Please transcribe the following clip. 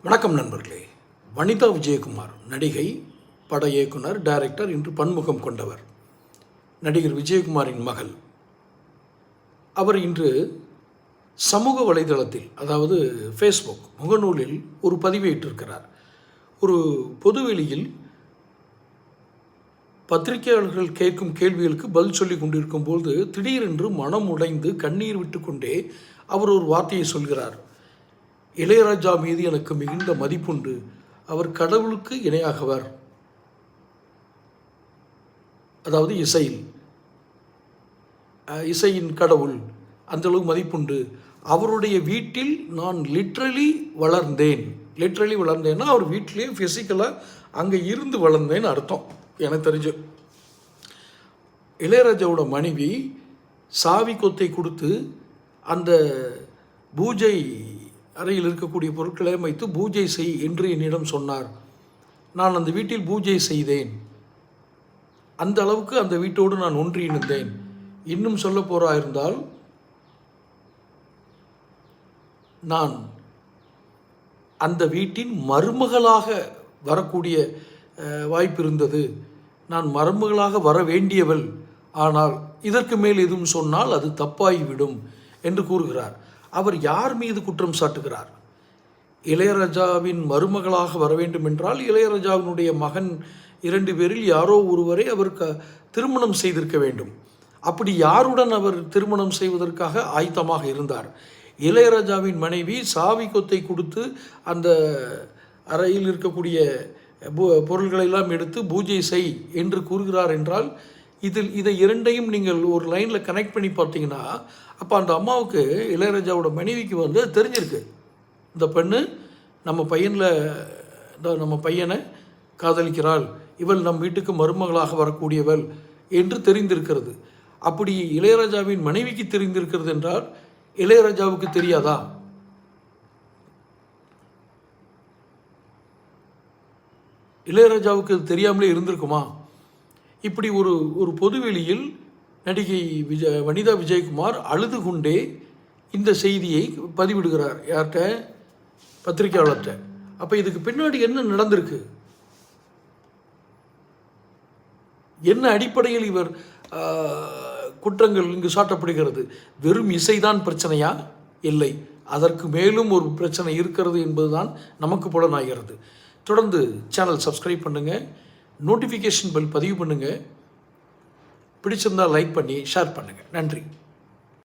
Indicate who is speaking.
Speaker 1: வணக்கம் நண்பர்களே. வனிதா விஜயகுமார் நடிகை, பட இயக்குனர், டைரக்டர், இன்று பன்முகம் கொண்டவர். நடிகர் விஜயகுமாரின் மகள். அவர் இன்று சமூக வலைதளத்தில், அதாவது ஃபேஸ்புக் முகநூலில் ஒரு பதிவேற்றிருக்கிறார். ஒரு பொதுவெளியில் பத்திரிகையாளர்கள் கேட்கும் கேள்விகளுக்கு பதில் சொல்லி கொண்டிருக்கும் போது திடீரென்று மனம் உடைந்து கண்ணீர் விட்டுக்கொண்டே அவர் ஒரு வார்த்தையை சொல்கிறார். இளையராஜா மீது எனக்கு மிகுந்த மதிப்புண்டு. அவர் கடவுளுக்கு இணையாகவர். அதாவது இசையின் கடவுள், அந்தளவு மதிப்புண்டு. அவருடைய வீட்டில் நான் லிட்ரலி வளர்ந்தேன்னா அவர் வீட்டிலே ஃபிசிக்கலாக அங்கே இருந்து வளர்ந்தேன்னு அர்த்தம் எனக்கு தெரிஞ்சு. இளையராஜாவோட மனைவி சாவி கொத்தை கொடுத்து அந்த பூஜை அறையில் இருக்கக்கூடிய பொருட்களை வைத்து பூஜை செய் என்று என்னிடம் சொன்னார். நான் அந்த வீட்டில் பூஜை செய்தேன். அந்த அளவுக்கு அந்த வீட்டோடு நான் ஒன்றியிருந்தேன். இன்னும் சொல்ல போறா இருந்தால், நான் அந்த வீட்டின் மருமகளாக வரக்கூடிய வாய்ப்பு இருந்தது. நான் மருமகளாக வர வேண்டியவள். ஆனால் இதற்கு மேல் எதுவும் சொன்னால் அது தப்பாகிவிடும் என்று கூறுகிறார். அவர் யார் மீது குற்றம் சாட்டுகிறார்? இளையராஜாவின் மருமகளாக வர வேண்டும் என்றால் இளையராஜாவினுடைய மகன் 2 பேரில் யாரோ ஒருவரை அவர் திருமணம் செய்திருக்க வேண்டும். அப்படி யாருடன் அவர் திருமணம் செய்வதற்காக ஆயத்தமாக இருந்தார்? இளையராஜாவின் மனைவி சாவி கொத்தை கொடுத்து அந்த அறையில் இருக்கக்கூடிய பொருள்களெல்லாம் எடுத்து பூஜை செய் என்று கூறுகிறார் என்றால், இதை இரண்டையும் நீங்கள் ஒரு லைனில் கனெக்ட் பண்ணி பார்த்தீங்கன்னா, அப்போ அந்த அம்மாவுக்கு, இளையராஜாவோட மனைவிக்கு தெரிஞ்சிருக்கு, இந்த பெண்ணு நம்ம பையனை காதலிக்கிறாள், இவள் நம் வீட்டுக்கு மருமகளாக வரக்கூடியவள் என்று தெரிந்திருக்கிறது. அப்படி இளையராஜாவின் மனைவிக்கு தெரிந்திருக்கிறது என்றால் இளையராஜாவுக்கு தெரியாதா? இளையராஜாவுக்கு தெரியாமலே இருந்திருக்குமா? இப்படி ஒரு பொதுவெளியில் நடிகை வனிதா விஜயகுமார் அழுது கொண்டே இந்த செய்தியை பதிவிடுகிறார். யார்கிட்ட? பத்திரிகையாளர்கிட்ட. அப்போ இதுக்கு பின்னாடி என்ன நடந்திருக்கு? என்ன அடிப்படையில் இவர் குற்றங்கள் இங்கு சாட்டப்படுகிறது? வெறும் இசைதான் பிரச்சனையா? இல்லை, அதற்கு மேலும் ஒரு பிரச்சனை இருக்கிறது என்பதுதான் நமக்கு புலனாகிறது. தொடர்ந்து சேனல் சப்ஸ்கிரைப் பண்ணுங்கள், நோட்டிஃபிகேஷன் பெல் பதிவு பண்ணுங்கள், பிடிச்சிருந்தால் லைக் பண்ணி ஷேர் பண்ணுங்கள். நன்றி.